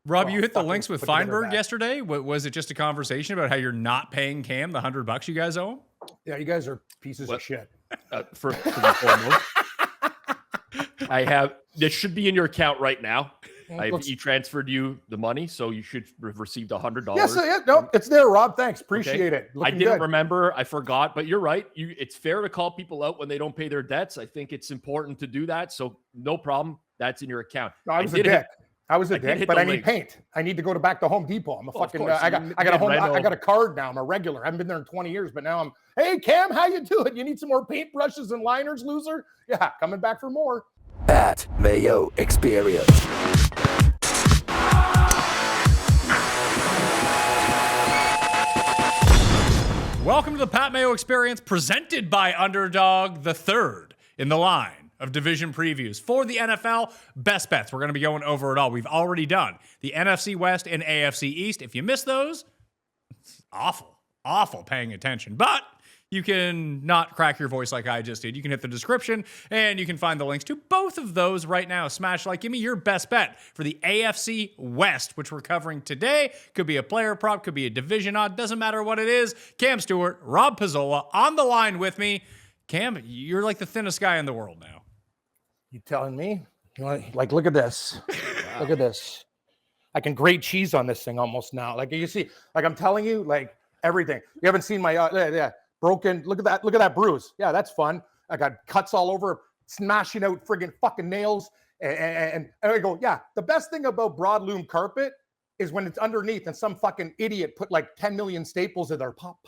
Rob, Oh, you hit the fucking links with put together Feinberg that. yesterday. Was it just a conversation about how you're not paying Cam the $100 you guys owe him? Yeah, you guys are pieces of shit. First and foremost, I have this should be in your account right now. I've e-transferred you the money, so you should have received $100. Yes, no, it's there, Rob. Thanks, appreciate it. I didn't remember, I forgot, but you're right. It's fair to call people out when they don't pay their debts. I think it's important to do that, so no problem. That's in your account. No, I was a dick. I was a dick, but I need paint. I need to go back to Home Depot. I'm a fucking. I got a card now. I'm a regular. I haven't been there in 20 years, but now I'm. Hey, Cam, how you doing? You need some more paintbrushes and liners, loser? Yeah, coming back for more. At Mayo Experience. Welcome to the Pat Mayo Experience, presented by Underdog, the third in the line of division previews for the NFL best bets. We're going to be going over it all. We've already done the NFC West and AFC East. If you missed those, it's awful paying attention. But you can not crack your voice like I just did. You can hit the description, and you can find the links to both of those right now. Smash like, give me your best bet for the AFC West, which we're covering today. Could be a player prop, could be a division odd, doesn't matter what it is. Cam Stewart, Rob Pizzola on the line with me. Cam, you're like the thinnest guy in the world now. You telling me? Like, look at this. Wow. Look at this. I can grate cheese on this thing almost now. Like, you see, like I'm telling you, like everything. You haven't seen my broken. Look at that. Look at that bruise. Yeah, that's fun. I got cuts all over, smashing out friggin' fucking nails. And I go, yeah. The best thing about broad loom carpet is when it's underneath and some fucking idiot put like 10 million staples in there. Pop,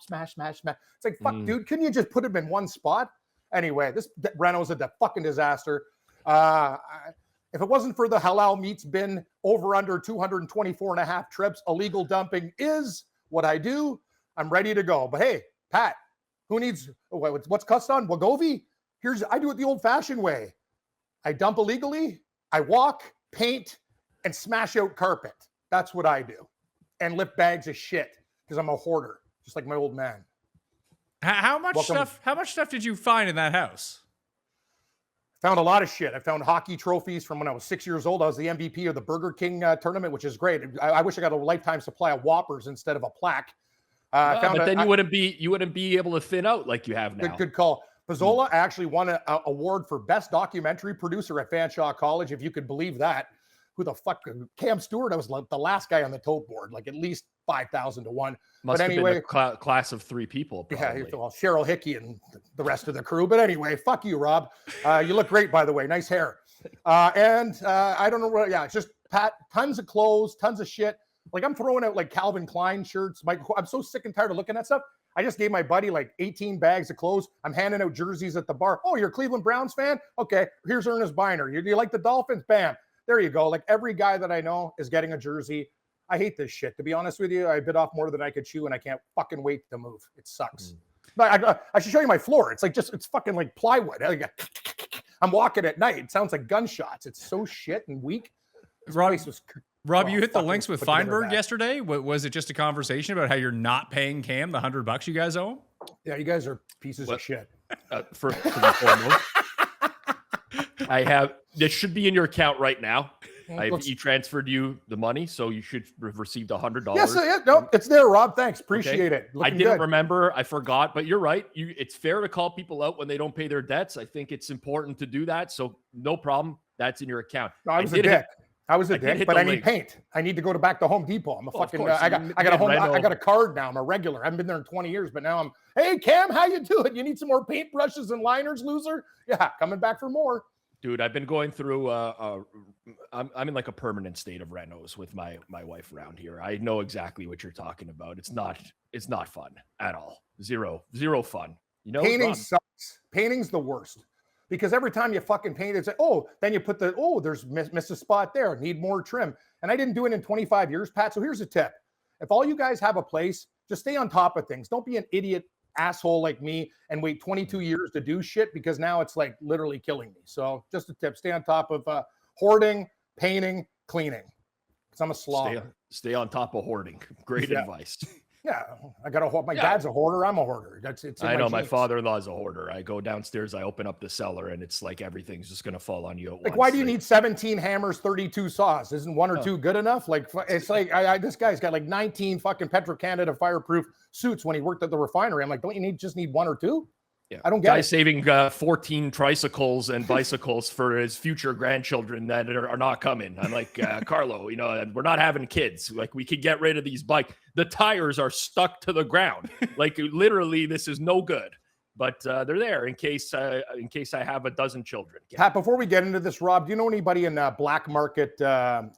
smash. It's like, fuck, dude, couldn't you just put them in one spot? Anyway, this Renault's a fucking disaster. If it wasn't for the halal meats bin over under 224 and a half trips, illegal dumping is what I do. I'm ready to go. But hey, Pat, who needs what's cussed on? Wagovi? I do it the old-fashioned way. I dump illegally, I walk, paint, and smash out carpet. That's what I do. And lift bags of shit because I'm a hoarder, just like my old man. How much stuff did you find in that house? Found a lot of shit. I found hockey trophies from when I was 6 years old. I was the MVP of the Burger King tournament, which is great. I wish I got a lifetime supply of Whoppers instead of a plaque. You wouldn't be able to thin out like you have now. Good call. Pizzola actually won an award for best documentary producer at Fanshawe College, if you could believe that. Who the fuck? Cam Stewart? I was like the last guy on the tote board, like at least 5,000 to 1. Must have been a class of 3 people. Probably. Yeah, well, Cheryl Hickey and the rest of the crew. But anyway, fuck you, Rob. You look great, by the way. Nice hair. I don't know what. Yeah, it's just Pat. Tons of clothes, tons of shit. Like I'm throwing out like Calvin Klein shirts. I'm so sick and tired of looking at stuff. I just gave my buddy like 18 bags of clothes. I'm handing out jerseys at the bar. Oh, you're a Cleveland Browns fan? Okay, here's Ernest Biner. Do you like the Dolphins? Bam. There you go. Like every guy that I know is getting a jersey. I hate this shit. To be honest with you, I bit off more than I could chew, and I can't fucking wait to move. It sucks. But I should show you my floor. It's like it's fucking like plywood. I'm walking at night. It sounds like gunshots. It's so shit and weak. Rob, you hit the links with Feinberg yesterday. Was it just a conversation about how you're not paying Cam the $100 you guys owe him? Yeah, you guys are pieces of shit. First and foremost, I have this should be in your account right now. I've e-transferred you the money, so you should have received $100. Yes, no, it's there, Rob. Thanks, appreciate it. I didn't remember, I forgot, but you're right. It's fair to call people out when they don't pay their debts. I think it's important to do that, so no problem. That's in your account. No, I was a dick, but I need paint. I need to go back to Home Depot. I'm a fucking. I got a card now. I'm a regular. I haven't been there in 20 years, but now I'm. Hey, Cam, how you doing? You need some more paintbrushes and liners, loser? Yeah, coming back for more. Dude, I've been going through. I'm in like a permanent state of renos with my wife around here. I know exactly what you're talking about. It's not fun at all. Zero fun. You know, painting sucks. Painting's the worst. Because every time you fucking paint, it's like, then you put there's missed a spot there, need more trim. And I didn't do it in 25 years, Pat. So here's a tip. If all you guys have a place, just stay on top of things. Don't be an idiot asshole like me and wait 22 years to do shit, because now it's like literally killing me. So just a tip, stay on top of hoarding, painting, cleaning. Because I'm a slob. Stay on top of hoarding. Great advice. Yeah, I got to hope my dad's a hoarder. I'm a hoarder. It's. I know my genes. father-in-law is a hoarder. I go downstairs, I open up the cellar, and it's like everything's just gonna fall on you at once. Like, why do you need 17 hammers, 32 saws? Isn't one or two good enough? Like, it's like this guy's got like 19 fucking Petro-Canada fireproof suits when he worked at the refinery. I'm like, don't you just need one or two? Yeah. I don't get it. Saving 14 tricycles and bicycles for his future grandchildren that are not coming. I'm like, Carlo, we're not having kids. Like, we could get rid of these bikes. The tires are stuck to the ground. Like, literally, this is no good. But they're there in case I have a dozen children. Pat, before we get into this, Rob, do you know anybody in black market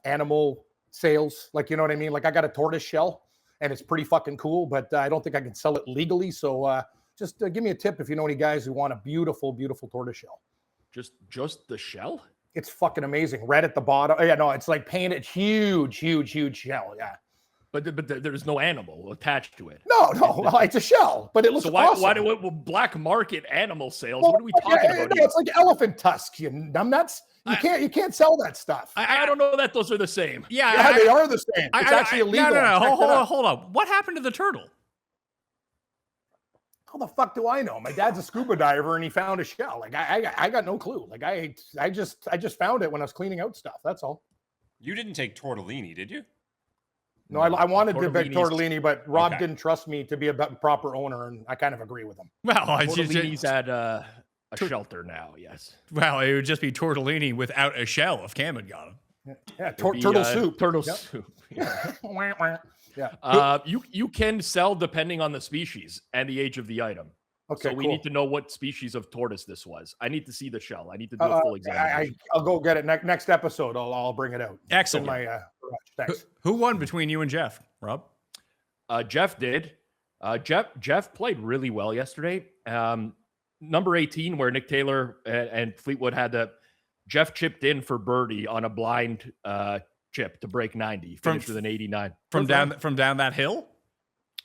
animal sales? Like, you know what I mean? Like, I got a tortoise shell, and it's pretty fucking cool, but I don't think I can sell it legally. So just give me a tip if you know any guys who want a beautiful, beautiful tortoise shell. Just the shell? It's fucking amazing. Red at the bottom. Oh, yeah, no, it's like painted huge, huge, huge shell. Yeah. But there's no animal attached to it. No, it's a shell, but it looks awesome. Why do black market animal sales? What are we talking about? No, it's like elephant tusk, you numbnuts. You can't sell that stuff. I don't know that those are the same. Yeah, they are the same. It's actually illegal. No. Hold on. What happened to the turtle? How the fuck do I know? My dad's a scuba diver and he found a shell. Like I got no clue. Like I just found it when I was cleaning out stuff. That's all. You didn't take tortellini, did you? No, I wanted to bet tortellini, but Rob didn't trust me to be a proper owner, and I kind of agree with him. Well, tortellini's at a shelter now. Yes. Well, it would just be tortellini without a shell if Cam had got him. Yeah, turtle soup. Turtle soup. Yeah. You can sell depending on the species and the age of the item. Okay, so we cool. need to know what species of tortoise this was. I need to see the shell. I need to do a full examination. I'll go get it next episode. I'll bring it out. Excellent. Thanks. Who won between you and Jeff, Rob? Jeff did. Jeff played really well yesterday. Number 18, where Nick Taylor and Fleetwood had the Jeff chipped in for birdie on a blind chip to break 90. Finished with an 89 from down that hill.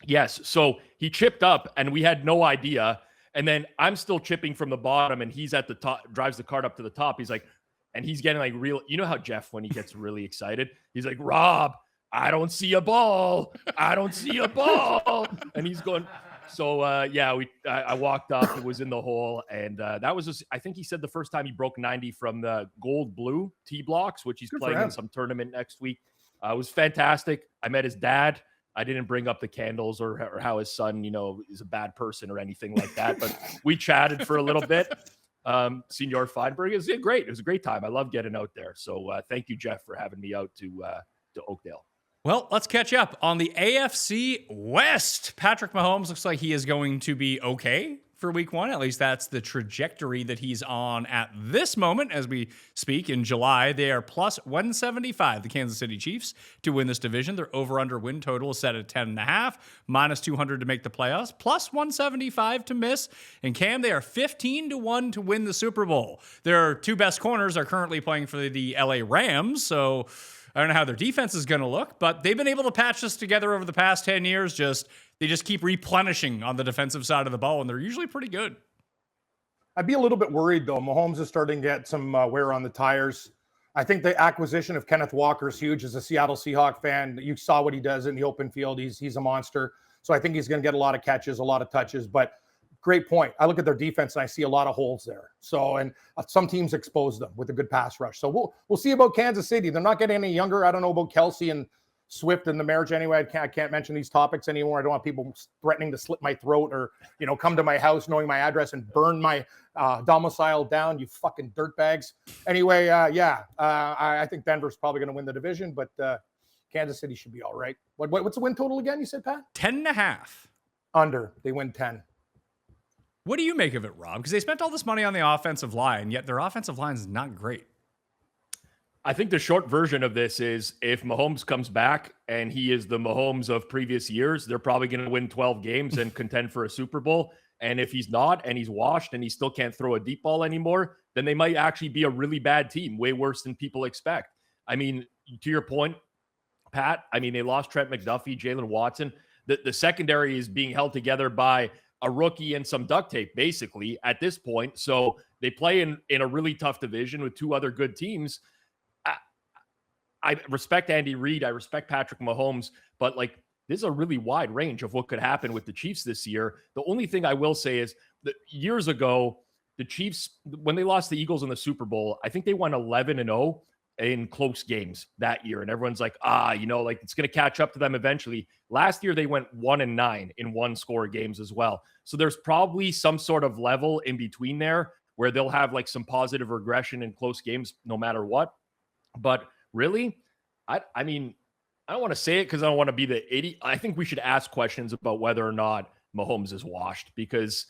Yes. So he chipped up and we had no idea. And then I'm still chipping from the bottom and he's at the top, drives the cart up to the top. He's like, and he's getting like real, you know how Jeff, when he gets really excited, he's like, Rob, I don't see a ball. I don't see a ball. And he's going, so I walked up, it was in the hole. And that was just, I think he said the first time he broke 90 from the gold blue tee blocks, which he's playing in some tournament next week. It was fantastic. I met his dad. I didn't bring up the candles or how his son, is a bad person or anything like that. But we chatted for a little bit. Senior Feinberg, it was great. It was a great time. I love getting out there. So thank you, Jeff, for having me out to Oakdale. Well, let's catch up on the AFC West. Patrick Mahomes looks like he is going to be okay for week one. At least that's the trajectory that he's on at this moment as we speak in July. They are plus 175, the Kansas City Chiefs, to win this division. Their over-under win total is set at 10.5, minus 200 to make the playoffs, plus 175 to miss. And Cam, they are 15-1 to win the Super Bowl. Their two best corners are currently playing for the LA Rams, so I don't know how their defense is going to look, but they've been able to patch this together over the past 10 years. They just keep replenishing on the defensive side of the ball, and they're usually pretty good. I'd be a little bit worried, though. Mahomes is starting to get some wear on the tires. I think the acquisition of Kenneth Walker is huge. As a Seattle Seahawks fan, you saw what he does in the open field. He's a monster. So I think he's going to get a lot of catches, a lot of touches. But great point. I look at their defense, and I see a lot of holes there. So, and some teams expose them with a good pass rush. So we'll see about Kansas City. They're not getting any younger. I don't know about Kelsey and Swift and the marriage anyway. I can't mention these topics anymore. I don't want people threatening to slit my throat or, come to my house knowing my address and burn my domicile down, you fucking dirtbags. Anyway, I think Denver's probably going to win the division, but Kansas City should be all right. What's the win total again, you said, Pat? 10.5. Under. They win 10. What do you make of it, Rob? Because they spent all this money on the offensive line, yet their offensive line is not great. I think the short version of this is if Mahomes comes back and he is the Mahomes of previous years, they're probably going to win 12 games and contend for a Super Bowl. And if he's not and he's washed and he still can't throw a deep ball anymore, then they might actually be a really bad team, way worse than people expect. I mean, to your point, Pat, they lost Trent McDuffie, Jalen Watson. The secondary is being held together by a rookie and some duct tape, basically, at this point. So they play in a really tough division with two other good teams. I respect Andy Reid. I respect Patrick Mahomes, but this is a really wide range of what could happen with the Chiefs this year. The only thing I will say is that years ago, the Chiefs, when they lost the Eagles in the Super Bowl, I think they won 11-0 in close games that year. And everyone's like, it's going to catch up to them eventually. Last year, they went 1-9 in one-score games as well. So there's probably some sort of level in between there where they'll have like some positive regression in close games no matter what. But really, I don't want to say it because I don't want to be the idiot. I think we should ask questions about whether or not Mahomes is washed, because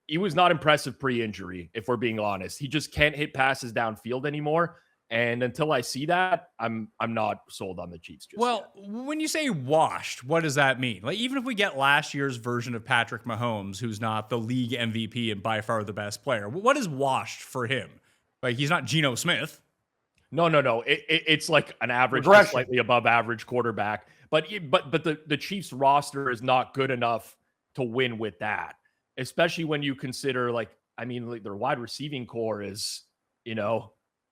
he was not impressive pre-injury, if we're being honest. He just can't hit passes downfield anymore. And until I see that, I'm not sold on the Chiefs just yet. When you say washed, what does that mean? Like, even if we get last year's version of Patrick Mahomes, who's not the league MVP and by far the best player, what is washed for him? Like, he's not Geno Smith. No. It's like an average, slightly above average quarterback. But the Chiefs roster is not good enough to win with that, especially when you consider their wide receiving core is,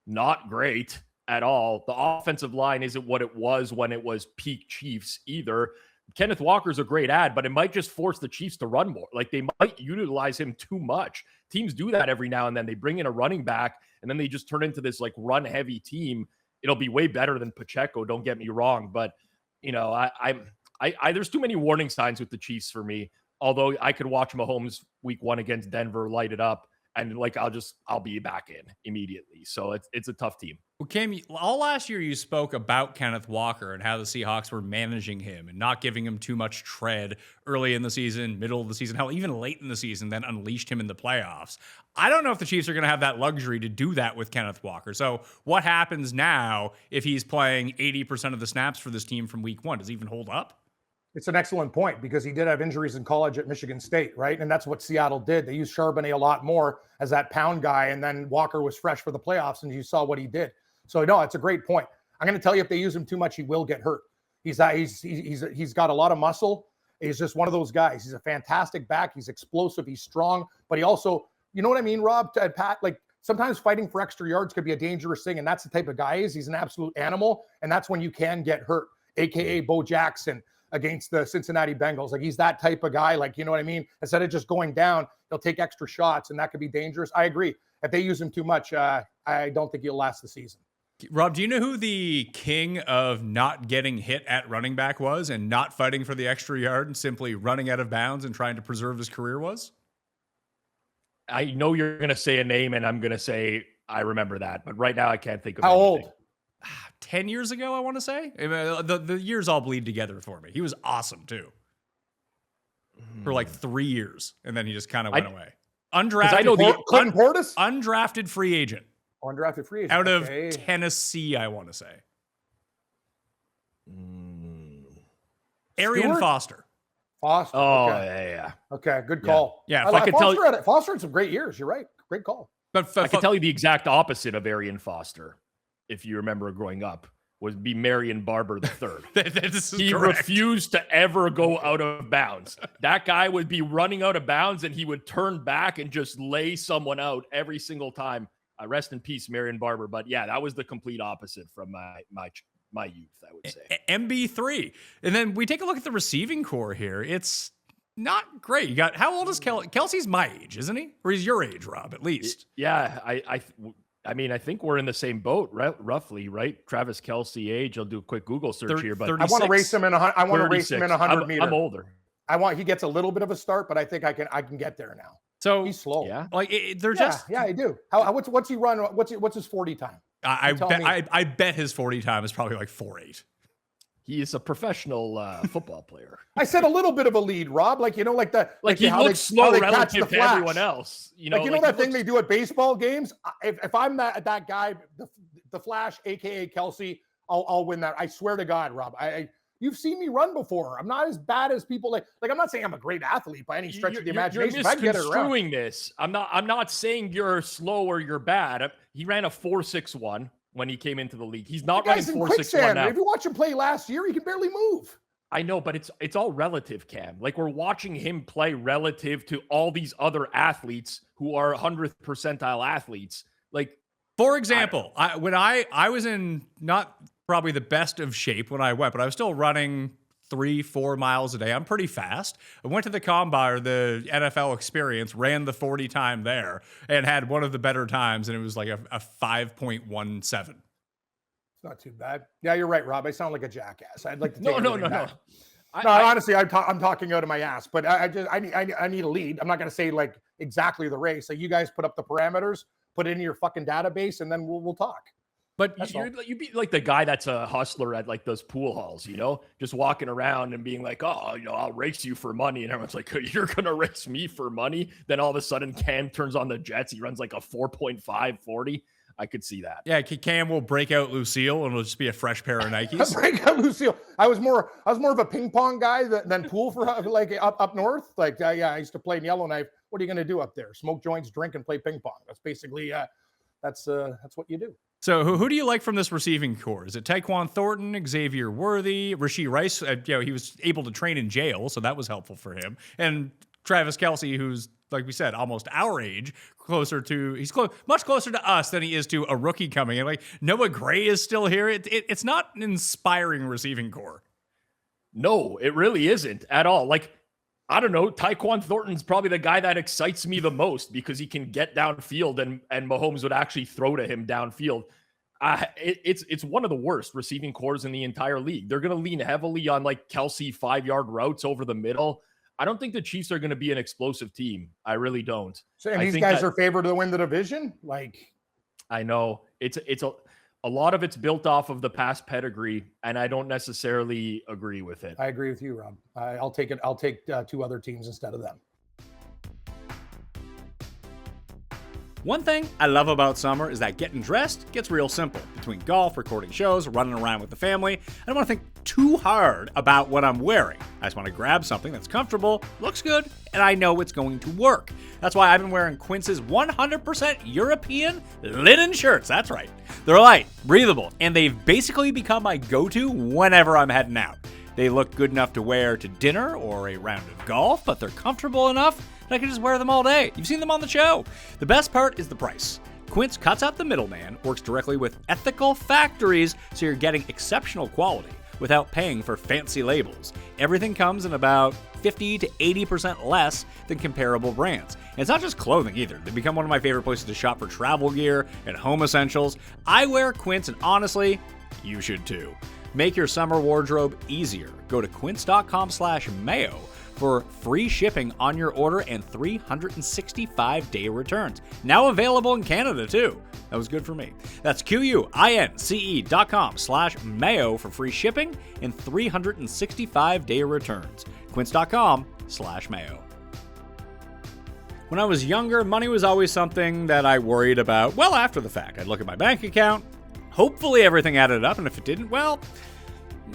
not great at all. The offensive line isn't what it was when it was peak Chiefs either. Kenneth Walker's a great ad, but it might just force the Chiefs to run more. Like, they might utilize him too much. Teams do that every now and then. They bring in a running back and then they just turn into this like run heavy team. It'll be way better than Pacheco, don't get me wrong, but there's too many warning signs with the Chiefs for me. Although I could watch Mahomes week 1 against Denver light it up, and I'll be back in immediately. So it's a tough team. Well, Cam, all last year you spoke about Kenneth Walker and how the Seahawks were managing him and not giving him too much tread early in the season, middle of the season, hell, even late in the season, then unleashed him in the playoffs. I don't know if the Chiefs are going to have that luxury to do that with Kenneth Walker. So what happens now if he's playing 80% of the snaps for this team from week 1? Does he even hold up? It's an excellent point, because he did have injuries in college at Michigan State, right? And that's what Seattle did. They used Charbonnet a lot more as that pound guy, and then Walker was fresh for the playoffs, and you saw what he did. So no, it's a great point. I'm going to tell you, if they use him too much, he will get hurt. He's got a lot of muscle. He's just one of those guys. He's a fantastic back. He's explosive. He's strong, but he also, you know what I mean, Rob, Pat, like sometimes fighting for extra yards could be a dangerous thing. And that's the type of guy he is. He's an absolute animal. And that's when you can get hurt, AKA Bo Jackson against the Cincinnati Bengals. Like, he's that type of guy. Like, you know what I mean? Instead of just going down, he'll take extra shots, and that could be dangerous. I agree. If they use him too much, I don't think he'll last the season. Rob, do you know who the king of not getting hit at running back was and not fighting for the extra yard and simply running out of bounds and trying to preserve his career was? I know you're going to say a name, and I'm going to say I remember that, but right now I can't think of How anything. old? 10 years ago, I want to say. The years all bleed together for me. He was awesome, too. For like 3 years, and then he just kind of went away. Undrafted, I know Clinton Portis? Undrafted free agent. Undrafted free agent. Out of Tennessee, I want to say. Arian Stewart? Foster. Foster. Oh, Okay. yeah. Okay, good call. Yeah, if I could tell you, Foster had some great years. You're right. Great call. But I can tell you the exact opposite of Arian Foster, if you remember growing up, would be Marion Barber III. He refused to ever go out of bounds. That guy would be running out of bounds, and he would turn back and just lay someone out every single time. Rest in peace, Marion Barber. But yeah, that was the complete opposite from my youth, I would say. MB3. And then we take a look at the receiving core here. It's not great. You got, how old is Kelsey? Kelsey's my age, isn't he? Or he's your age, Rob, at least. Yeah, I mean, I think we're in the same boat, roughly, right? Travis Kelsey age. I'll do a quick Google search here, but 36. I want to race him in 100 meter. I'm older. He gets a little bit of a start, but I think I can get there now. So he's slow. Yeah. Like they're just. Yeah, I do. What's he run? What's his 40 time? I bet his 40 time is probably like 4.8. He is a professional football player. I said a little bit of a lead, Rob. Like, he looks slow relative to everyone else. That thing they do at baseball games. If I'm that guy, the Flash, aka Kelsey, I'll win that. I swear to God, Rob. You've seen me run before. I'm not as bad as people like. I'm not saying I'm a great athlete by any stretch of the imagination. You're misconstruing this. I'm not saying you're slow or you're bad. He ran a 4.61 when he came into the league. He's not running 4.61 now. If you watch him play last year, he can barely move. I know, but it's all relative, Cam. Like, we're watching him play relative to all these other athletes who are 100th percentile athletes. Like, for example, when I was in not probably the best of shape when I went, but I was still running 3-4 miles a day. I'm pretty fast. I went to the combine, or the NFL experience, ran the 40 time there, and had one of the better times, and it was like a 5.17. It's not too bad. Yeah, you're right, Rob. I sound like a jackass. I'd like to take No. No, honestly, I'm talking out of my ass, but I need a lead. I'm not going to say like exactly the race. So you guys put up the parameters, put it in your fucking database, and then we'll talk. But you'd be like the guy that's a hustler at like those pool halls, just walking around and being like, oh, I'll race you for money. And everyone's like, you're going to race me for money? Then all of a sudden Cam turns on the jets. He runs like a 4.5 40. I could see that. Yeah, Cam will break out Lucille, and it'll just be a fresh pair of Nikes. Break out Lucille. I was more of a ping pong guy than pool for like up north. Like I used to play in Yellowknife. What are you going to do up there? Smoke joints, drink, and play ping pong. That's basically that's what you do. So who do you like from this receiving core? Is it Tyquan Thornton, Xavier Worthy, Rashee Rice? He was able to train in jail, so that was helpful for him. And Travis Kelce, who's, like we said, almost our age, much closer to us than he is to a rookie coming in. Like Noah Gray is still here. It's not an inspiring receiving core. No, it really isn't at all. Like, I don't know. Tyquan Thornton's probably the guy that excites me the most because he can get downfield and Mahomes would actually throw to him downfield. It's one of the worst receiving cores in the entire league. They're going to lean heavily on like Kelce 5-yard routes over the middle. I don't think the Chiefs are going to be an explosive team. I really don't. So, and these guys are favored to win the division? Like, I know it's a lot of it's built off of the past pedigree, and I don't necessarily agree with it. I agree with you, Rob. I'll take it. I'll take two other teams instead of them. One thing I love about summer is that getting dressed gets real simple. Between golf, recording shows, running around with the family, I don't want to think too hard about what I'm wearing. I just want to grab something that's comfortable, looks good, and I know it's going to work. That's why I've been wearing Quince's 100% European linen shirts. That's right. They're light, breathable, and they've basically become my go-to whenever I'm heading out. They look good enough to wear to dinner or a round of golf, but they're comfortable enough that I can just wear them all day. You've seen them on the show. The best part is the price. Quince cuts out the middleman, works directly with ethical factories, so you're getting exceptional quality without paying for fancy labels. Everything comes in about 50 to 80% less than comparable brands. And it's not just clothing either. They've become one of my favorite places to shop for travel gear and home essentials. I wear Quince, and honestly, you should too. Make your summer wardrobe easier. Go to quince.com/mayo for free shipping on your order and 365-day returns. Now available in Canada too. That was good for me. That's QUINCE.com/mayo for free shipping and 365-day returns. Quince.com/mayo. When I was younger, money was always something that I worried about well after the fact. I'd look at my bank account. Hopefully everything added up, and if it didn't, well,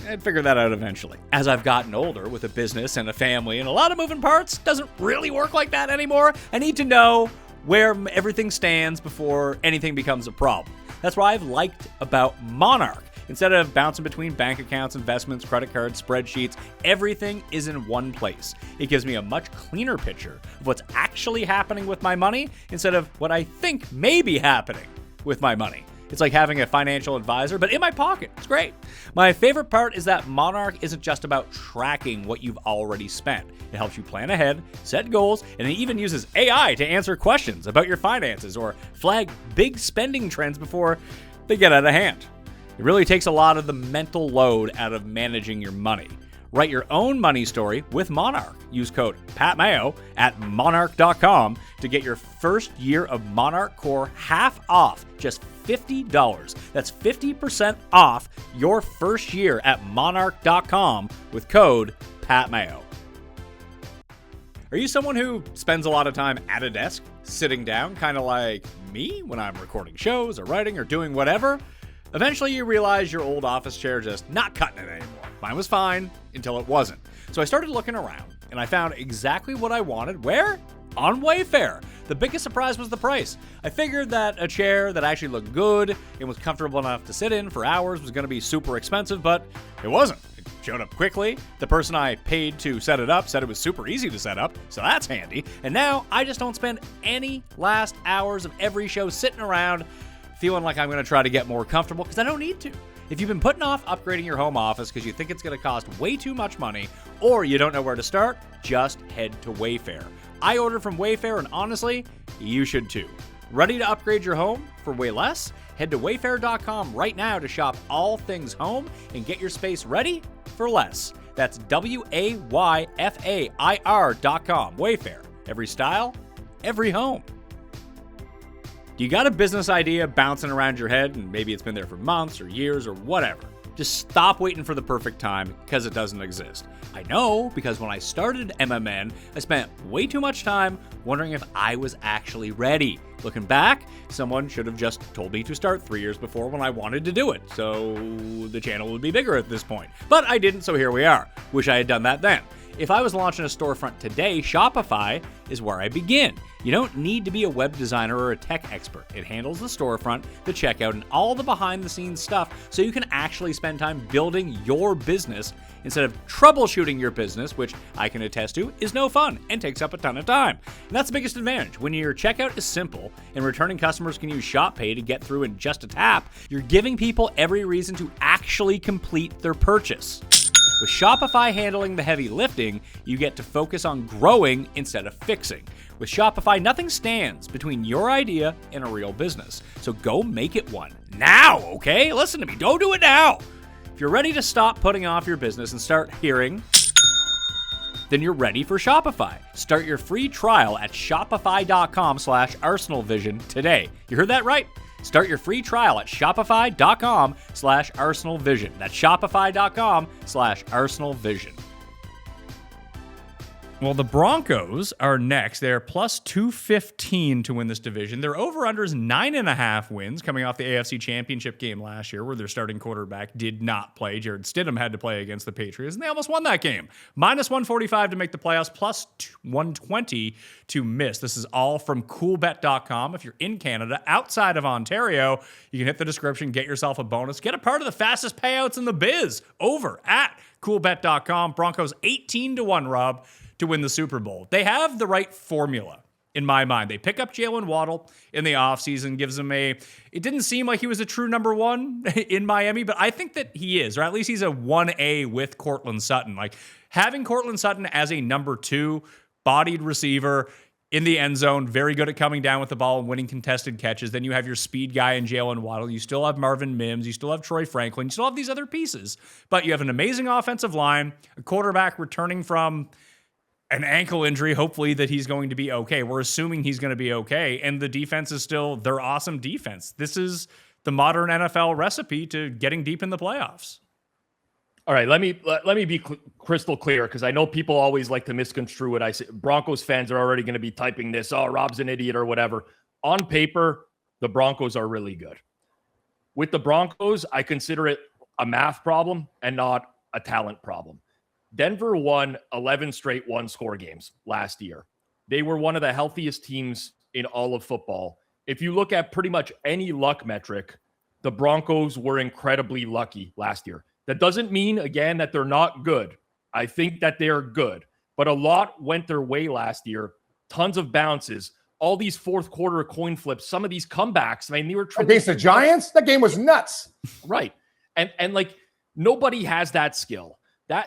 I'd figure that out eventually. As I've gotten older with a business and a family and a lot of moving parts, doesn't really work like that anymore. I need to know where everything stands before anything becomes a problem. That's what I've liked about Monarch. Instead of bouncing between bank accounts, investments, credit cards, spreadsheets, everything is in one place. It gives me a much cleaner picture of what's actually happening with my money instead of what I think may be happening with my money. It's like having a financial advisor, but in my pocket. It's great. My favorite part is that Monarch isn't just about tracking what you've already spent. It helps you plan ahead, set goals, and it even uses AI to answer questions about your finances or flag big spending trends before they get out of hand. It really takes a lot of the mental load out of managing your money. Write your own money story with Monarch. Use code PATMAYO at monarch.com to get your first year of Monarch Core half off, just $50. That's 50% off your first year at monarch.com with code PATMAYO. Are you someone who spends a lot of time at a desk, sitting down, kind of like me when I'm recording shows or writing or doing whatever? Eventually you realize your old office chair just not cutting it anymore. Mine was fine until it wasn't. So I started looking around and I found exactly what I wanted. Where? On WAYFAIR. The biggest surprise was the price. I figured that a chair that actually looked good and was comfortable enough to sit in for hours was going to be super expensive, but it wasn't. It showed up quickly. The person I paid to set it up said it was super easy to set up, so that's handy. And now I just don't spend any last hours of every show sitting around feeling like I'm going to try to get more comfortable because I don't need to. If you've been putting off upgrading your home office because you think it's going to cost way too much money or you don't know where to start, just head to WAYFAIR. I ordered from WAYFAIR, and honestly, you should too. Ready to upgrade your home for way less? Head to wayfair.com right now to shop all things home and get your space ready for less. That's WAYFAIR.com. WAYFAIR. Every style, every home. You got a business idea bouncing around your head, and maybe it's been there for months or years or whatever. Just stop waiting for the perfect time, because it doesn't exist. I know, because when I started MMN, I spent way too much time wondering if I was actually ready. Looking back, someone should have just told me to start 3 years before when I wanted to do it, so the channel would be bigger at this point. But I didn't, so here we are. Wish I had done that then. If I was launching a storefront today, Shopify is where I begin. You don't need to be a web designer or a tech expert. It handles the storefront, the checkout, and all the behind-the-scenes stuff so you can actually spend time building your business instead of troubleshooting your business, which I can attest to is no fun and takes up a ton of time. And that's the biggest advantage. When your checkout is simple and returning customers can use Shop Pay to get through in just a tap, you're giving people every reason to actually complete their purchase. With Shopify handling the heavy lifting, you get to focus on growing instead of fixing. With Shopify, nothing stands between your idea and a real business. So go make it one now, okay? Listen to me, go do it now. If you're ready to stop putting off your business and start hearing, then you're ready for Shopify. Start your free trial at shopify.com/ArsenalVision today. You heard that right? Start your free trial at shopify.com/ArsenalVision. That's shopify.com/ArsenalVision. Well, the Broncos are next. They're plus 215 to win this division. Their over-under is 9.5 wins coming off the AFC Championship game last year where their starting quarterback did not play. Jared Stidham had to play against the Patriots, and they almost won that game. Minus 145 to make the playoffs, plus 120 to miss. This is all from coolbet.com. If you're in Canada, outside of Ontario, you can hit the description, get yourself a bonus, get a part of the fastest payouts in the biz over at coolbet.com. Broncos 18-1, Rob, to win the Super Bowl. They have the right formula, in my mind. They pick up Jalen Waddle in the offseason, gives him it didn't seem like he was a true number one in Miami, but I think that he is, or at least he's a 1A with Courtland Sutton. Like, having Courtland Sutton as a number 2, bodied receiver in the end zone, very good at coming down with the ball and winning contested catches. Then you have your speed guy in Jalen Waddle. You still have Marvin Mims. You still have Troy Franklin. You still have these other pieces. But you have an amazing offensive line, a quarterback returning from an ankle injury, hopefully that he's going to be okay. We're assuming he's going to be okay. And the defense is still their awesome defense. This is the modern NFL recipe to getting deep in the playoffs. All right, let me be crystal clear, because I know people always like to misconstrue what I say. Broncos fans are already going to be typing this, oh, Rob's an idiot or whatever. On paper, the Broncos are really good. With the Broncos, I consider it a math problem and not a talent problem. Denver won 11 straight one-score games last year. They were one of the healthiest teams in all of football. If you look at pretty much any luck metric, the Broncos were incredibly lucky last year. That doesn't mean, again, that they're not good. I think that they're good. But a lot went their way last year. Tons of bounces. All these fourth quarter coin flips. Some of these comebacks. I mean, they were against the Giants. That game was nuts. Right. And like, nobody has that skill.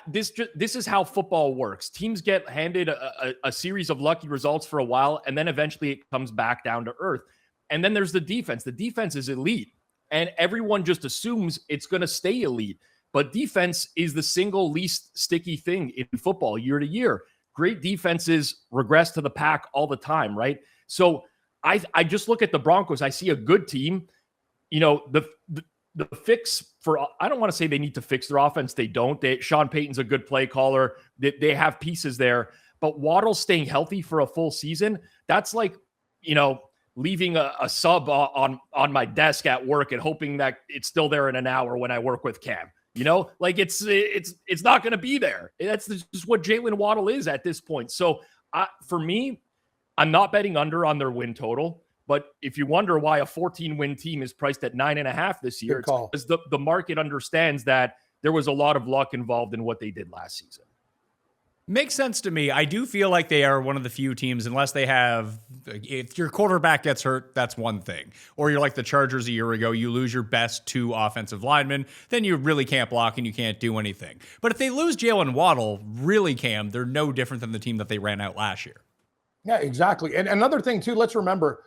This is how football works. Teams get handed a series of lucky results for a while, and then eventually it comes back down to earth. And then there's the defense. The defense is elite, and everyone just assumes it's going to stay elite. But defense is the single least sticky thing in football year to year. Great defenses regress to the pack all the time, right? So I just look at the Broncos. I see a good team. You know, the fix for, I don't want to say they need to fix their offense. They don't. Sean Payton's a good play caller. They have pieces there. But Waddle staying healthy for a full season, that's like, you know, leaving a sub on my desk at work and hoping that it's still there in an hour when I work with Cam. You know, like it's not going to be there. That's just what Jalen Waddle is at this point. So for me, I'm not betting under on their win total. But if you wonder why a 14-win team is priced at 9.5 this year, it's because the market understands that there was a lot of luck involved in what they did last season. Makes sense to me. I do feel like they are one of the few teams, unless they have, if your quarterback gets hurt, that's one thing. Or you're like the Chargers a year ago, you lose your best 2 offensive linemen, then you really can't block and you can't do anything. But if they lose Jalen Waddle, really, Cam, they're no different than the team that they ran out last year. Yeah, exactly. And another thing too, let's remember,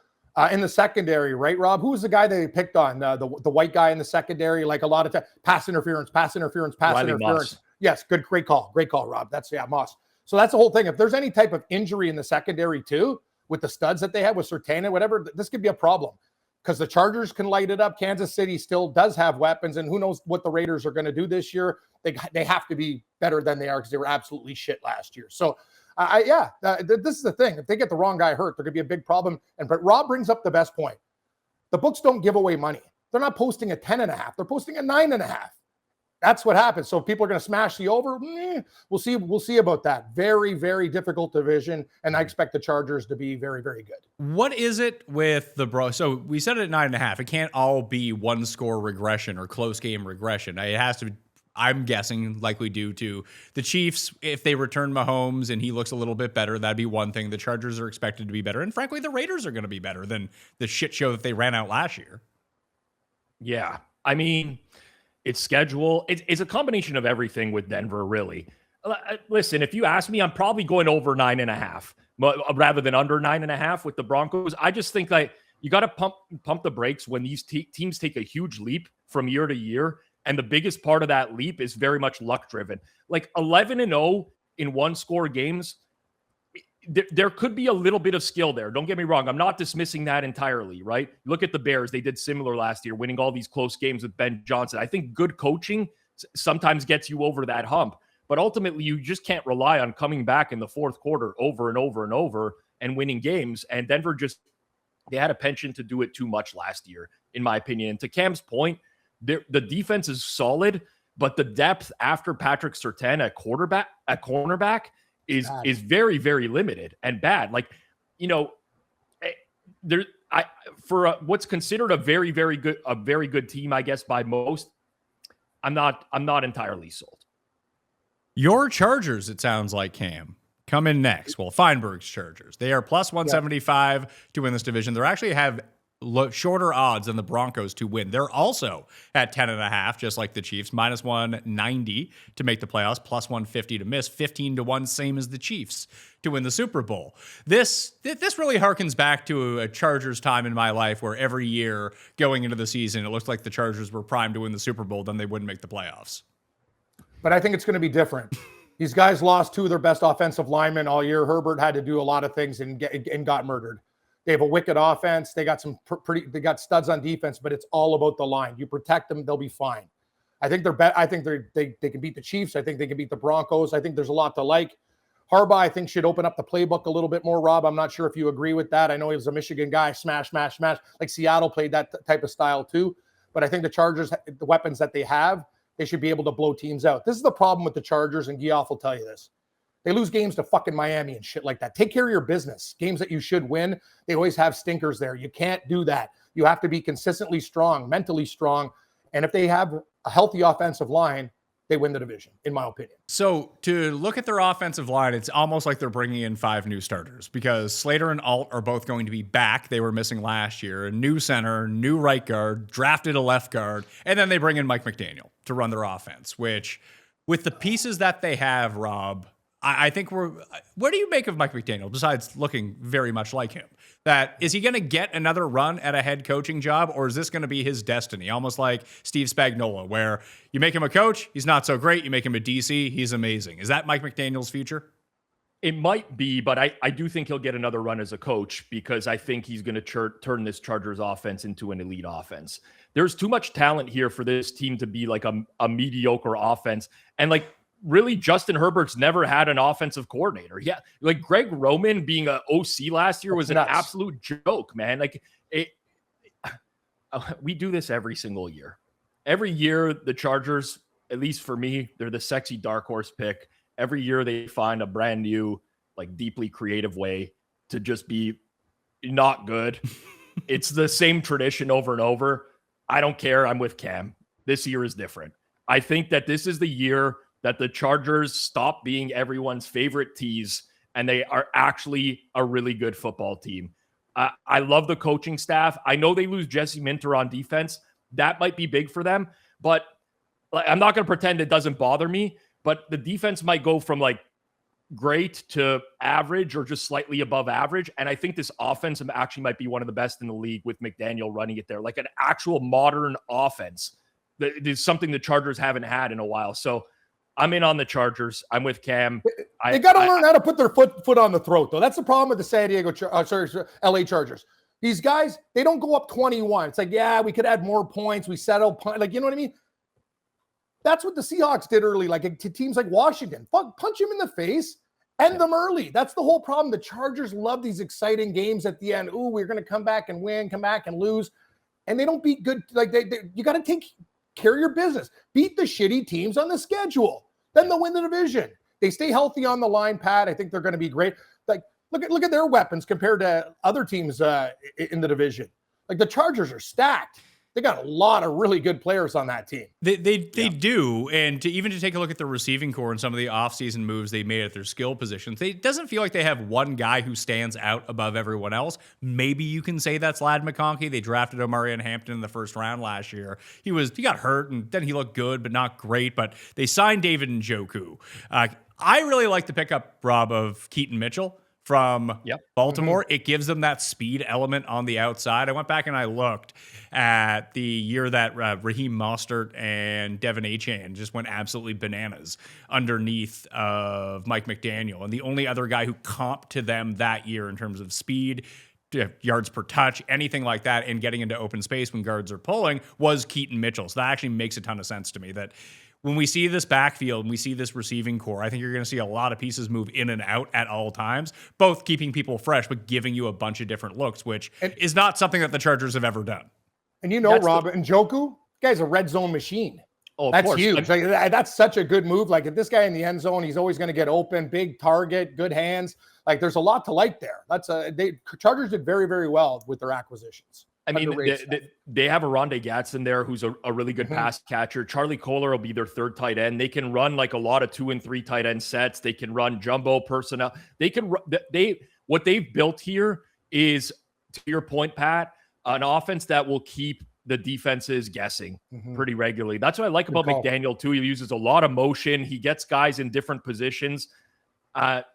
in the secondary, right, Rob? Who was the guy they picked on? The white guy in the secondary, like a lot of pass interference. Riley interference. Moss. Yes, great call, Rob. That's Moss. So that's the whole thing. If there's any type of injury in the secondary too, with the studs that they have with Surtain and whatever, this could be a problem because the Chargers can light it up. Kansas City still does have weapons, and who knows what the Raiders are going to do this year. They have to be better than they are because they were absolutely shit last year. So this is the thing. If they get the wrong guy hurt, there could be a big problem. But Rob brings up the best point. The books don't give away money. They're not posting a 10.5. They're posting a 9.5. That's what happens. So if people are going to smash the over, we'll see. We'll see about that. Very, very difficult division, and I expect the Chargers to be very, very good. What is it with the So we said it at 9.5. It can't all be one score regression or close game regression. It has to. I'm guessing, like we do to the Chiefs, if they return Mahomes and he looks a little bit better, that'd be one thing. The Chargers are expected to be better, and frankly, the Raiders are going to be better than the shit show that they ran out last year. Yeah, I mean, it's schedule. It's a combination of everything with Denver, really. Listen, if you ask me, I'm probably going over 9.5 rather than under 9.5 with the Broncos. I just think that you got to pump the brakes when these teams take a huge leap from year to year. And the biggest part of that leap is very much luck driven. Like 11-0 in one score games, there could be a little bit of skill there. Don't get me wrong. I'm not dismissing that entirely, right? Look at the Bears. They did similar last year, winning all these close games with Ben Johnson. I think good coaching sometimes gets you over that hump. But ultimately, you just can't rely on coming back in the fourth quarter over and over and over and winning games. And Denver they had a penchant to do it too much last year, in my opinion. And to Cam's point, the defense is solid, but the depth after Patrick Surtain at cornerback is very, very limited and bad. Like, for what's considered a very, very good team, I guess by most, I'm not entirely sold. Your Chargers, it sounds like, Cam, come in next. Well, Feinberg's Chargers. They are plus 175 to win this division. They actually have shorter odds than the Broncos to win. They're also at 10.5, just like the Chiefs, minus 190 to make the playoffs, plus 150 to miss, 15-1, same as the Chiefs to win the Super Bowl. This really harkens back to a Chargers time in my life where every year going into the season, it looked like the Chargers were primed to win the Super Bowl, then they wouldn't make the playoffs. But I think it's going to be different. These guys lost 2 of their best offensive linemen all year. Herbert had to do a lot of things and got murdered. They have a wicked offense. They got they got studs on defense, but it's all about the line. You protect them, they'll be fine. I think they can beat the Chiefs. I think they can beat the Broncos. I think there's a lot to like. Harbaugh, I think, should open up the playbook a little bit more, Rob. I'm not sure if you agree with that. I know he was a Michigan guy, smash. Like Seattle played that type of style too. But I think the Chargers, the weapons that they have, they should be able to blow teams out. This is the problem with the Chargers, and Guillaume will tell you this. They lose games to fucking Miami and shit like that. Take care of your business. Games that you should win, they always have stinkers there. You can't do that. You have to be consistently strong, mentally strong. And if they have a healthy offensive line, they win the division, in my opinion. So to look at their offensive line, it's almost like they're bringing in 5 new starters because Slater and Alt are both going to be back. They were missing last year. A new center, new right guard, drafted a left guard, and then they bring in Mike McDaniel to run their offense, which with the pieces that they have, Rob, I think what do you make of Mike McDaniel besides looking very much like him? Is he going to get another run at a head coaching job, or is this going to be his destiny? Almost like Steve Spagnuolo, where you make him a coach, he's not so great. You make him a DC, he's amazing. Is that Mike McDaniel's future? It might be, but I do think he'll get another run as a coach because I think he's going to turn this Chargers offense into an elite offense. There's too much talent here for this team to be like a mediocre offense. And like, really, Justin Herbert's never had an offensive coordinator. Yeah, like Greg Roman being an OC last year was an absolute joke, man. Like, we do this every single year. Every year, the Chargers, at least for me, they're the sexy dark horse pick. Every year, they find a brand new, like, deeply creative way to just be not good. It's the same tradition over and over. I don't care. I'm with Cam. This year is different. I think that this is the year that the Chargers stop being everyone's favorite tease and they are actually a really good football team. I love the coaching staff. I know they lose Jesse Minter on defense. That might be big for them, but I'm not going to pretend it doesn't bother me, but the defense might go from like great to average or just slightly above average. And I think this offense actually might be one of the best in the league with McDaniel running it there, like an actual modern offense. That is something the Chargers haven't had in a while. So I'm in on the Chargers. I'm with Cam. They got to learn how to put their foot on the throat, though. That's the problem with the LA Chargers. These guys, they don't go up 21. It's like, yeah, we could add more points. We settle, like, you know what I mean? That's what the Seahawks did early, like to teams like Washington. Punch him in the face, end them early. That's the whole problem. The Chargers love these exciting games at the end. Ooh, we're going to come back and win, come back and lose. And they don't beat good. Like you got to take care of your business. Beat the shitty teams on the schedule. Then they'll win the division. They stay healthy on the line, Pat. I think they're going to be great. Like, look at their weapons compared to other teams in the division. Like the Chargers are stacked. They got a lot of really good players on that team. They do. And to take a look at the receiving core and some of the offseason moves they made at their skill positions, it doesn't feel like they have one guy who stands out above everyone else. Maybe you can say that's Lad McConkey. They drafted Omarion Hampton in the first round last year. He got hurt and then he looked good, but not great. But they signed David Njoku. I really like the pickup, Rob, of Keaton Mitchell from Baltimore. It gives them that speed element on the outside. I went back and I looked at the year that Raheem Mostert and Devin Achane just went absolutely bananas underneath of Mike McDaniel. And the only other guy who comped to them that year in terms of speed, yards per touch, anything like that, and getting into open space when guards are pulling was Keaton Mitchell. So that actually makes a ton of sense to me that when we see this backfield and we see this receiving core, I think you're going to see a lot of pieces move in and out at all times, both keeping people fresh, but giving you a bunch of different looks, which is not something that the Chargers have ever done. And Rob, Njoku, guy's a red zone machine. Oh, that's course. huge. Like, that's such a good move. Like, if this guy in the end zone, he's always going to get open, big target, good hands. Like, there's a lot to like there. Chargers did very, very well with their acquisitions. I mean, they have a Rondé Gadsden there who's a really good pass catcher. Charlie Kohler will be their third tight end. They can run like a lot of 2 and 3 tight end sets. They can run jumbo personnel. What they've built here is, to your point, Pat, an offense that will keep the defenses guessing pretty regularly. That's what I like about McDaniel too. He uses a lot of motion. He gets guys in different positions.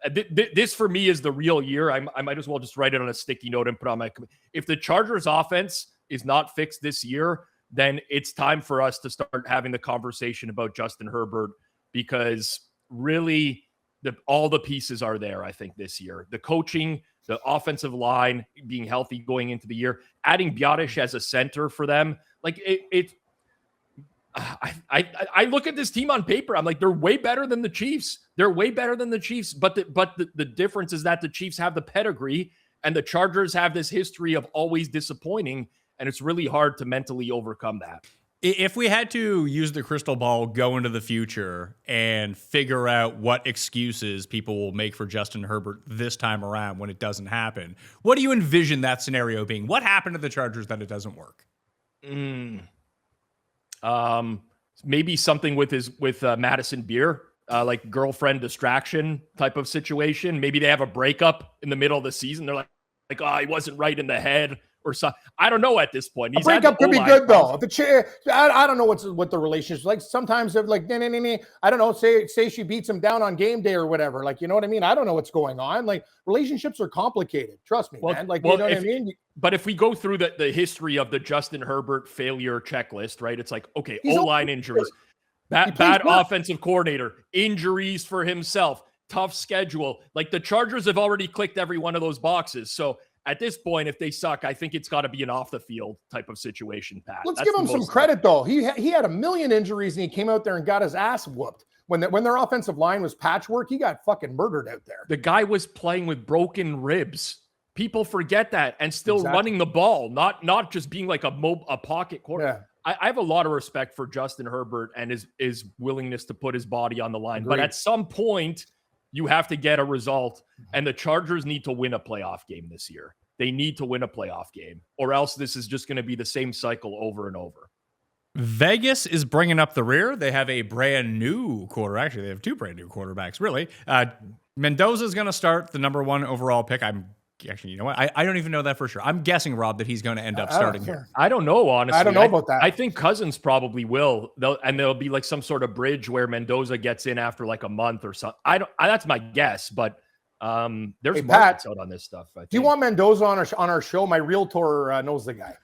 This for me is the real year. I might as well just write it on a sticky note and put on my. If the Chargers offense is not fixed this year, then it's time for us to start having the conversation about Justin Herbert, because really all the pieces are there. I think this year, the coaching, the offensive line being healthy going into the year, adding Biotish as a center for them, like I look at this team on paper. I'm like, they're way better than the Chiefs. They're way better than the Chiefs. But the difference is that the Chiefs have the pedigree and the Chargers have this history of always disappointing. And it's really hard to mentally overcome that. If we had to use the crystal ball, go into the future and figure out what excuses people will make for Justin Herbert this time around when it doesn't happen, what do you envision that scenario being? What happened to the Chargers that it doesn't work? Maybe something with Madison Beer, like girlfriend distraction type of situation. Maybe they have a breakup in the middle of the season. They're like, oh, he wasn't right in the head or something. I don't know at this point. A breakup could be good though. I don't know what the relationship is like. Sometimes they're like, I don't know. Say she beats him down on game day or whatever. Like, you know what I mean? I don't know what's going on. Like, relationships are complicated. Trust me, man. Like, you know what I mean? But if we go through the history of the Justin Herbert failure checklist, right? It's like, okay, O-line injuries, bad offensive coordinator, injuries for himself, tough schedule. Like, the Chargers have already clicked every one of those boxes. So at this point, if they suck, I think it's got to be an off the field type of situation, Pat. Let's give him some credit though. He had a million injuries and he came out there and got his ass whooped. When their offensive line was patchwork, he got fucking murdered out there. The guy was playing with broken ribs. People forget that, and still running the ball, not just being like a pocket quarterback. Yeah. I have a lot of respect for Justin Herbert and his willingness to put his body on the line. Agreed. But at some point, you have to get a result, and the Chargers need to win a playoff game this year. They need to win a playoff game, or else this is just going to be the same cycle over and over. Vegas is bringing up the rear. They have a brand new quarterback. Actually, they have two brand new quarterbacks, really. Mendoza is going to start the number 1 overall pick. Actually, you know what? I don't even know that for sure. I'm guessing, Rob, that he's going to end up starting here. I don't know, honestly. I don't know about that. I think Cousins probably will. There'll be like some sort of bridge where Mendoza gets in after like a month or something. That's my guess, but there's markets out on this stuff. I think. Do you want Mendoza on our show? My realtor knows the guy.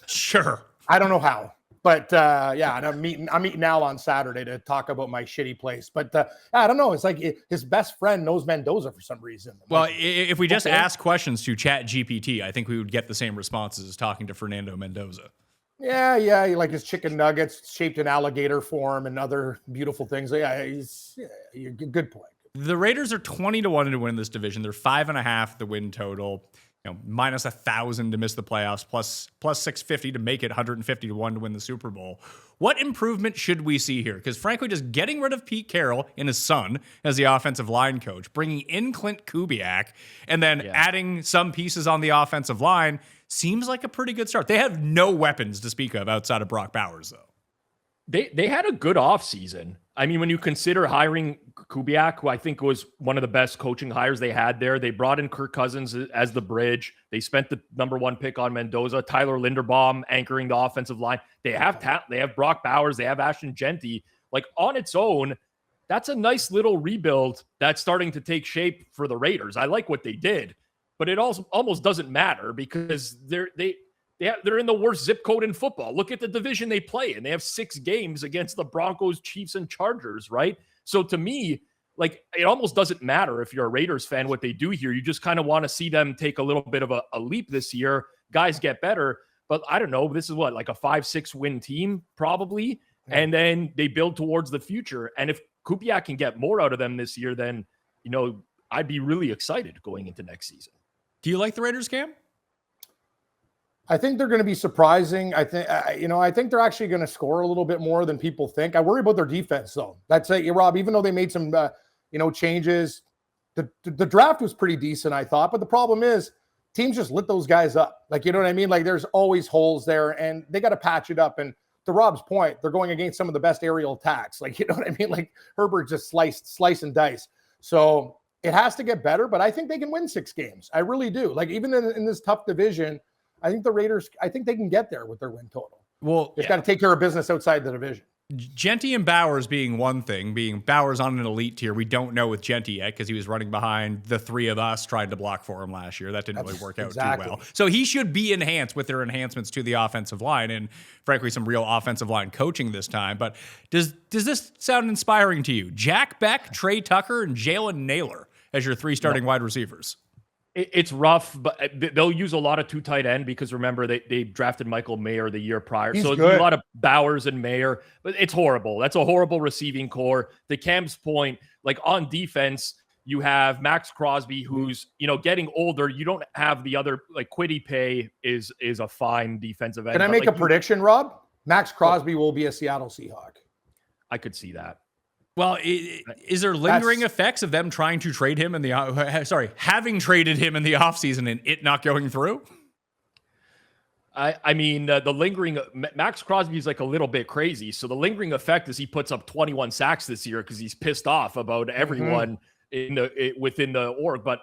Sure. I don't know how. But yeah, and I'm meeting Al on Saturday to talk about my shitty place. But I don't know. It's like his best friend knows Mendoza for some reason. Well, like, if we just ask questions to Chat GPT, I think we would get the same responses as talking to Fernando Mendoza. Yeah, he like his chicken nuggets shaped in alligator form and other beautiful things. Yeah, good point. The Raiders are 20-1 to win this division. They're 5.5 the win total. Minus 1,000 to miss the playoffs, plus 650 to make it, 150-1 to win the Super Bowl. What improvement should we see here? Because frankly, just getting rid of Pete Carroll and his son as the offensive line coach, bringing in Clint Kubiak, and then adding some pieces on the offensive line seems like a pretty good start. They have no weapons to speak of outside of Brock Bowers, though. They had a good offseason. I mean, when you consider hiring Kubiak, who I think was one of the best coaching hires they had there, they brought in Kirk Cousins as the bridge. They spent the number 1 pick on Mendoza, Tyler Linderbaum anchoring the offensive line. They have They have Brock Bowers. They have Ashton Genty. Like on its own, that's a nice little rebuild that's starting to take shape for the Raiders. I like what they did, but it also almost doesn't matter because they're in the worst zip code in football. Look at the division they play in. They have 6 games against the Broncos, Chiefs, and Chargers, right? So to me, like, it almost doesn't matter if you're a Raiders fan what they do here. You just kind of want to see them take a little bit of a leap this year. Guys get better. But I don't know. This is what, like a 5-6 win team, probably. Yeah. And then they build towards the future. And if Kubiak can get more out of them this year, then, I'd be really excited going into next season. Do you like the Raiders, Cam? I think they're going to be surprising. I think they're actually going to score a little bit more than people think. I worry about their defense, though. That's it, Rob. Even though they made some, changes, the draft was pretty decent, I thought. But the problem is, teams just lit those guys up. Like, you know what I mean? Like, there's always holes there, and they got to patch it up. And to Rob's point, they're going against some of the best aerial attacks. Like, you know what I mean? Like, Herbert just slice and dice. So it has to get better. But I think they can win 6 games. I really do. Like, even in this tough division, I think the Raiders, they can get there with their win total. Well, they've got to take care of business outside the division. Genty and Bowers being one thing, being Bowers on an elite tier. We don't know with Genty yet because he was running behind the 3 of us trying to block for him last year. That didn't really work out too well. So he should be enhanced with their enhancements to the offensive line and, frankly, some real offensive line coaching this time. But does this sound inspiring to you? Jack Beck, Trey Tucker, and Jalen Naylor as your 3 starting wide receivers. It's rough, but they'll use a lot of 2 tight end because remember they drafted Michael Mayer the year prior. So it'll be a lot of Bowers and Mayer, but it's horrible. That's a horrible receiving core. To Cam's point, like on defense, you have Max Crosby, who's, getting older. You don't have the other, like Quiddy Pay is a fine defensive end. Can I make a prediction, Rob? Max Crosby will be a Seattle Seahawk. I could see that. Well, is there lingering effects of them trying to trade him having traded him in the offseason and it not going through? I mean, the lingering Max Crosby is like a little bit crazy. So the lingering effect is he puts up 21 sacks this year because he's pissed off about everyone within the org. But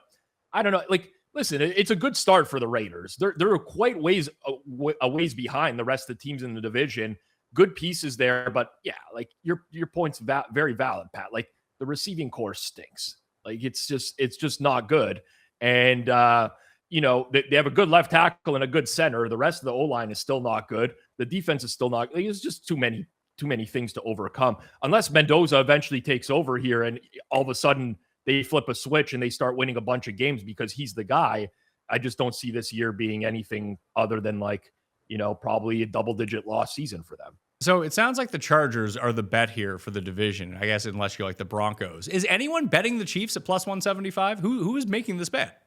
I don't know. Like, listen, it's a good start for the Raiders. They're quite a ways behind the rest of the teams in the division. Good pieces there, but yeah, like your point's very valid, Pat. Like the receiving core stinks. Like it's just not good. And they have a good left tackle and a good center. The rest of the O-line is still not good. The defense is still not. Like, it's just too many things to overcome. Unless Mendoza eventually takes over here and all of a sudden they flip a switch and they start winning a bunch of games because he's the guy. I just don't see this year being anything other than probably a double-digit loss season for them. So it sounds like the Chargers are the bet here for the division, I guess, unless you like the Broncos. Is anyone betting the Chiefs at plus 175? Who is making this bet?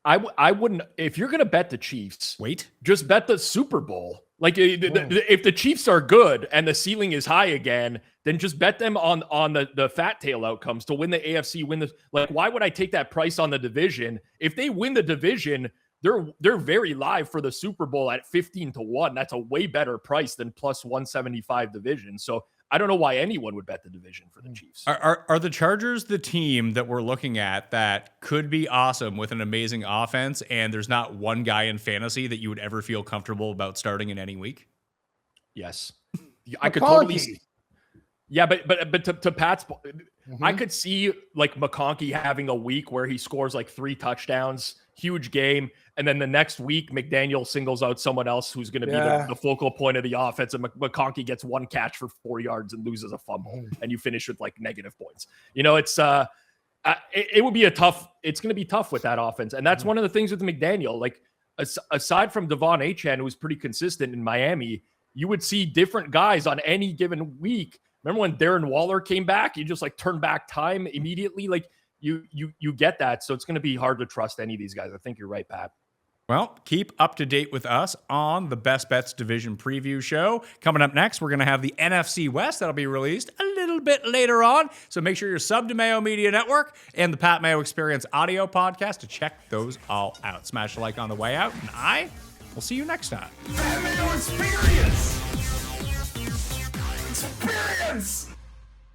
I wouldn't. If you're going to bet the Chiefs, just bet the Super Bowl. Like if the Chiefs are good and the ceiling is high again, then just bet them on the fat tail outcomes to win the AFC. Why would I take that price on the division? If they win the division, they're very live for the Super Bowl at 15-1. That's a way better price than plus 175 division. So I don't know why anyone would bet the division for the Chiefs. Are the Chargers the team that we're looking at that could be awesome with an amazing offense, and there's not one guy in fantasy that you would ever feel comfortable about starting in any week? Yes. I could totally see. Yeah, but to Pat's point, I could see like McConkey having a week where he scores like 3 touchdowns, huge game, and then the next week McDaniel singles out someone else who's going to be the focal point of the offense, and McConkey gets 1 catch for 4 yards and loses a fumble, and you finish with like negative points. You know, it's it would be it's going to be tough with that offense, and that's one of the things with McDaniel. Like aside from Devon Achane, who was pretty consistent in Miami, you would see different guys on any given week. Remember when Darren Waller came back? You just like turn back time immediately. Like you get that. So it's going to be hard to trust any of these guys. I think you're right, Pat. Well, keep up to date with us on the Best Bets Division Preview Show. Coming up next, we're going to have the NFC West that'll be released a little bit later on. So make sure you're subbed to Mayo Media Network and the Pat Mayo Experience audio podcast to check those all out. Smash a like on the way out, and I will see you next time. Pat Mayo Experience! Experience!